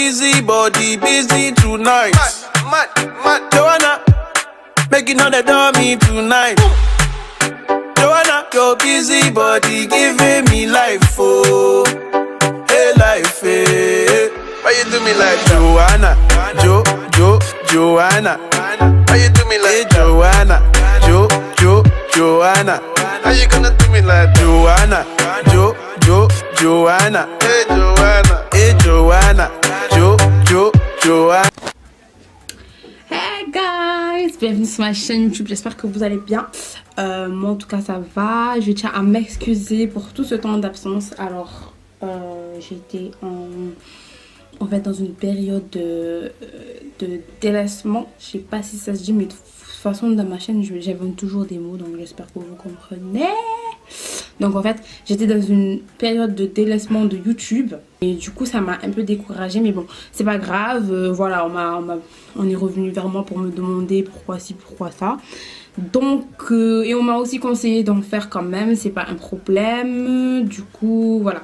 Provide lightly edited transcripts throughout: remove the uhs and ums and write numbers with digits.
busy body, busy tonight. Mad, Joanna, making all the dummy tonight. Joanna, your busy body giving me life, oh, hey life, hey. Why you do me like Joanna, Joanna? Why you do me like Joanna, Joanna? How you gonna do me like Joanna, Joanna? Hey Joanna, Joanna. Hey guys, bienvenue sur ma chaîne YouTube, j'espère que vous allez bien. Moi en tout cas ça va. Je tiens à m'excuser pour tout ce temps d'absence. Alors j'ai été en fait dans une période de délaissement. Je sais pas si ça se dit, mais de toute façon dans ma chaîne j'invente toujours des mots, donc j'espère que vous comprenez. Donc en fait j'étais dans une période de délaissement de YouTube et du coup ça m'a un peu découragée, mais bon c'est pas grave. Voilà, on est revenu vers moi pour me demander pourquoi ci pourquoi ça, donc et on m'a aussi conseillé d'en faire quand même, c'est pas un problème. Du coup voilà,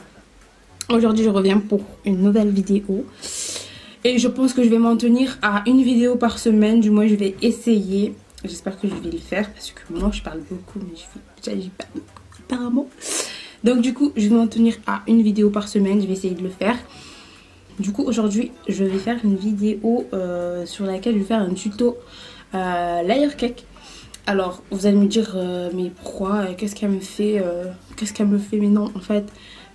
aujourd'hui je reviens pour une nouvelle vidéo et je pense que je vais m'en tenir à une vidéo par semaine. Du moins je vais essayer, j'espère que je vais le faire parce que moi je parle beaucoup mais j'agis pas beaucoup apparemment. Donc du coup je vais m'en tenir à une vidéo par semaine, je vais essayer de le faire. Du coup aujourd'hui je vais faire une vidéo sur laquelle je vais faire un tuto layer cake. Alors vous allez me dire mais pourquoi, qu'est-ce qu'elle me fait, mais non, en fait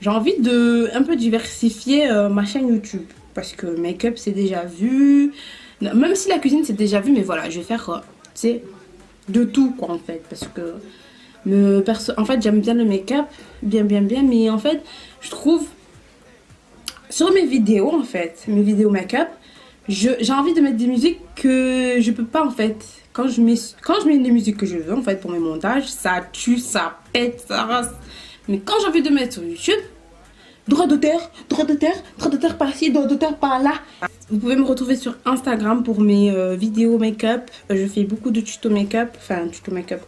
j'ai envie de un peu diversifier ma chaîne YouTube, parce que make-up c'est déjà vu, même si la cuisine c'est déjà vu, mais voilà je vais faire c'est de tout quoi en fait, parce que en fait j'aime bien le make-up, bien, mais en fait je trouve sur mes vidéos, en fait mes vidéos make-up, j'ai envie de mettre des musiques que je peux pas en fait. Quand je mets les musiques que je veux en fait pour mes montages, ça tue, ça pète, ça rase. Mais quand j'ai envie de mettre sur YouTube, droit d'auteur par-ci, droit d'auteur par-là. Vous pouvez me retrouver sur Instagram pour mes vidéos make-up. Je fais beaucoup de tutos make-up, enfin tutos make-up.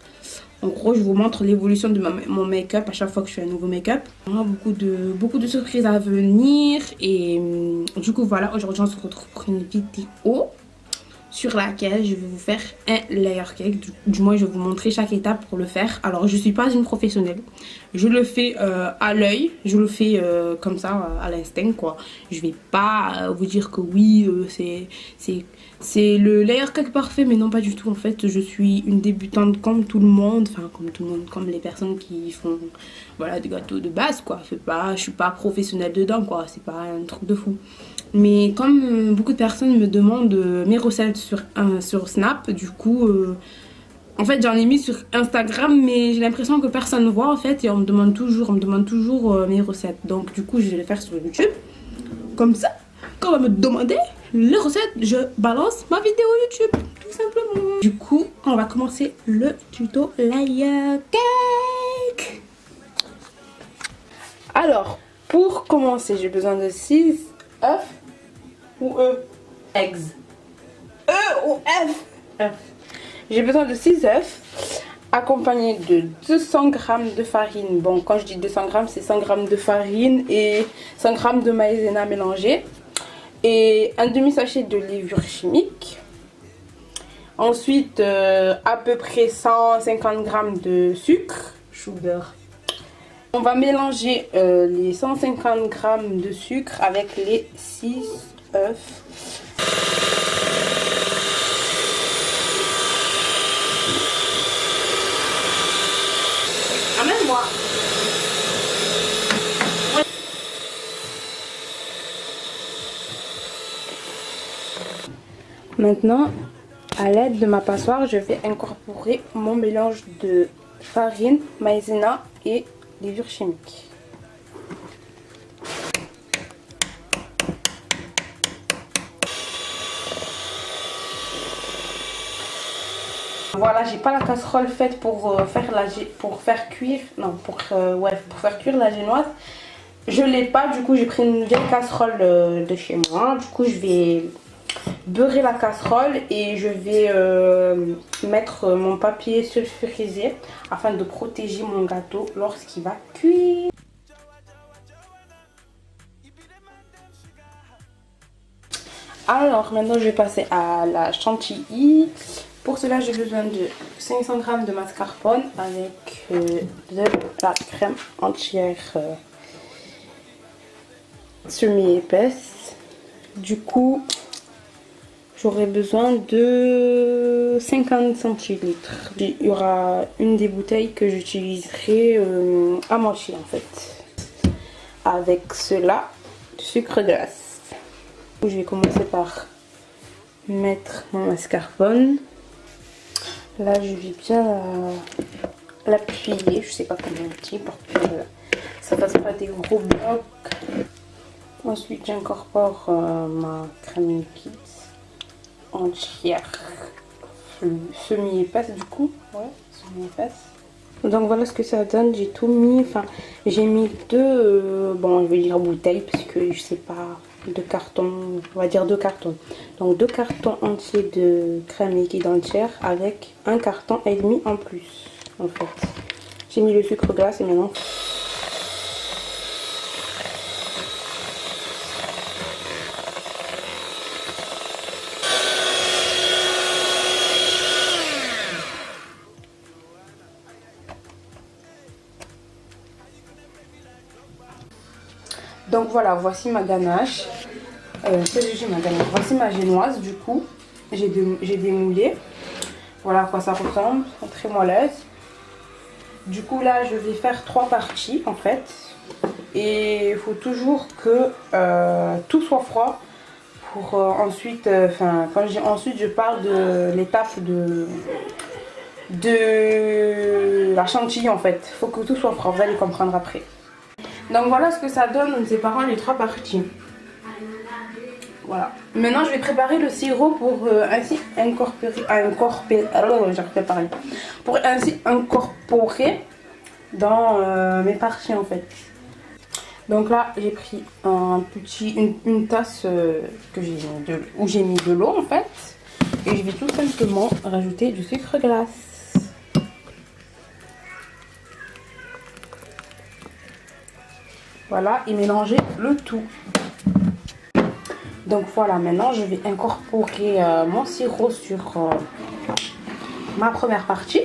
En gros, je vous montre l'évolution de mon make-up à chaque fois que je fais un nouveau make-up. Beaucoup de surprises à venir. Et du coup, voilà, aujourd'hui on se retrouve pour une vidéo sur laquelle je vais vous faire un layer cake. Du moins je vais vous montrer chaque étape pour le faire. Alors je suis pas une professionnelle, je le fais à l'œil, je le fais comme ça à l'instinct quoi. Je vais pas vous dire que oui c'est le layer cake parfait, mais non pas du tout. En fait je suis une débutante comme tout le monde, enfin comme les personnes qui font voilà des gâteaux de base quoi. Je suis pas professionnelle dedans quoi, c'est pas un truc de fou. Mais comme beaucoup de personnes me demandent mes recettes sur Snap, du coup, en fait j'en ai mis sur Instagram, mais j'ai l'impression que personne ne voit en fait, et on me demande toujours mes recettes. Donc du coup je vais les faire sur YouTube, comme ça, quand on va me demander les recettes, je balance ma vidéo YouTube, tout simplement. Du coup, on va commencer le tuto layer cake. Alors, pour commencer, j'ai besoin de 6 œufs. Ou eggs. Ou œufs. J'ai besoin de 6 œufs accompagnés de 200 g de farine. Bon, quand je dis 200 g, c'est 100 g de farine et 100 g de maïzena mélangé. Et un demi-sachet de levure chimique. Ensuite, à peu près 150 g de sucre. Sugar. On va mélanger les 150 g de sucre avec les 6 œufs. Amène-moi. Maintenant, à l'aide de ma passoire, je vais incorporer mon mélange de farine, maïzena et levure chimique. Voilà, j'ai pas la casserole faite pour faire cuire la génoise. Je l'ai pas, du coup j'ai pris une vieille casserole de chez moi. Du coup je vais beurrer la casserole et je vais mettre mon papier sulfurisé afin de protéger mon gâteau lorsqu'il va cuire. Alors maintenant je vais passer à la chantilly. Pour cela j'ai besoin de 500 g de mascarpone avec de la crème entière semi-épaisse. Du coup j'aurai besoin de 50 centilitres. Il y aura une des bouteilles que j'utiliserai à moitié en fait. Avec cela, du sucre glace. Je vais commencer par mettre mon mascarpone. Là je vais bien l'appuyer, je sais pas comment on dit, pour que ça fasse pas des gros blocs. Ensuite j'incorpore ma crème liquide entière, semi-épaisse du coup, ouais, semi-épaisse. Donc voilà ce que ça donne, j'ai tout mis, enfin j'ai mis deux, bon je vais dire bouteilles parce que je sais pas, deux cartons, on va dire deux cartons. Donc deux cartons entiers de crème liquide entière avec un carton et demi en plus en fait. J'ai mis le sucre glace et maintenant... Donc voilà, voici ma ganache. Voici ma génoise du coup. J'ai démoulé. Voilà à quoi ça ressemble, très moelleuse. Du coup là je vais faire 3 parties en fait. Et il faut toujours que tout soit froid. Pour ensuite, quand je dis ensuite je parle de l'étape de la chantilly en fait. Il faut que tout soit froid, vous allez comprendre après. Donc voilà ce que ça donne en séparant les 3 parties. Voilà. Maintenant je vais préparer le sirop pour ainsi incorporer dans mes parties en fait. Donc là j'ai pris une tasse où j'ai mis de l'eau en fait. Et je vais tout simplement rajouter du sucre glace. Voilà, et mélanger le tout. Donc voilà, maintenant je vais incorporer mon sirop sur ma première partie.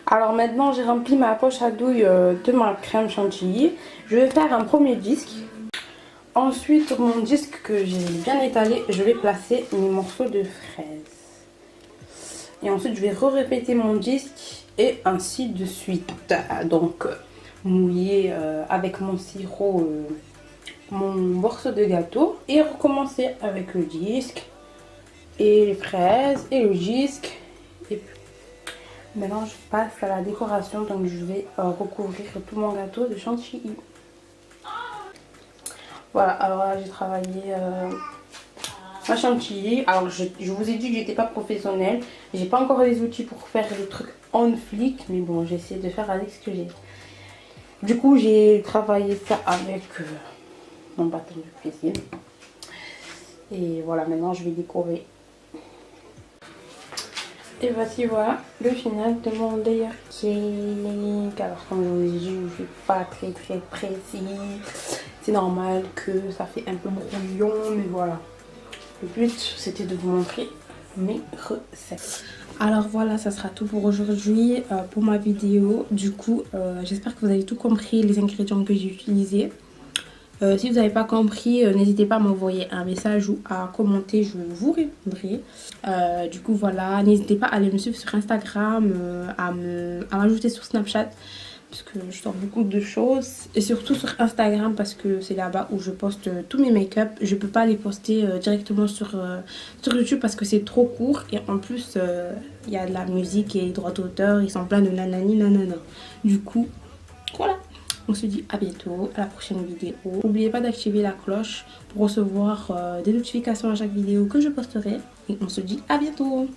Alors maintenant j'ai rempli ma poche à douille de ma crème chantilly. Je vais faire un premier disque. Ensuite, sur mon disque que j'ai bien étalé, je vais placer mes morceaux de fraises. Et ensuite, je vais répéter mon disque et ainsi de suite. Donc, mouiller avec mon sirop mon morceau de gâteau et recommencer avec le disque et les fraises et le disque. Et puis, maintenant, je passe à la décoration. Donc, je vais recouvrir tout mon gâteau de chantilly. Voilà, alors là j'ai travaillé ma chantilly. Alors je vous ai dit que j'étais pas professionnelle. J'ai pas encore les outils pour faire les trucs on flic. Mais bon, j'essaie de faire avec ce que j'ai. Du coup j'ai travaillé ça avec mon bâton de cuisine. Et voilà, maintenant je vais décorer. Et voici voilà le final de mon layer cake. Alors comme je vous ai dit, je suis pas très précis. C'est normal que ça fait un peu brouillon, mais voilà. Le but c'était de vous montrer mes recettes. Alors voilà, ça sera tout pour aujourd'hui, pour ma vidéo. Du coup, j'espère que vous avez tout compris, les ingrédients que j'ai utilisés. Si vous n'avez pas compris, n'hésitez pas à m'envoyer un message ou à commenter, je vous répondrai. Du coup voilà, n'hésitez pas à aller me suivre sur Instagram, à m'ajouter sur Snapchat. Parce que je sors beaucoup de choses. Et surtout sur Instagram parce que c'est là-bas où je poste tous mes make-up. Je peux pas les poster directement sur YouTube parce que c'est trop court. Et en plus, il y a de la musique et les droits d'auteur. Ils sont pleins de nanani nanana. Du coup, voilà. On se dit à bientôt, à la prochaine vidéo. N'oubliez pas d'activer la cloche pour recevoir des notifications à chaque vidéo que je posterai. Et on se dit à bientôt.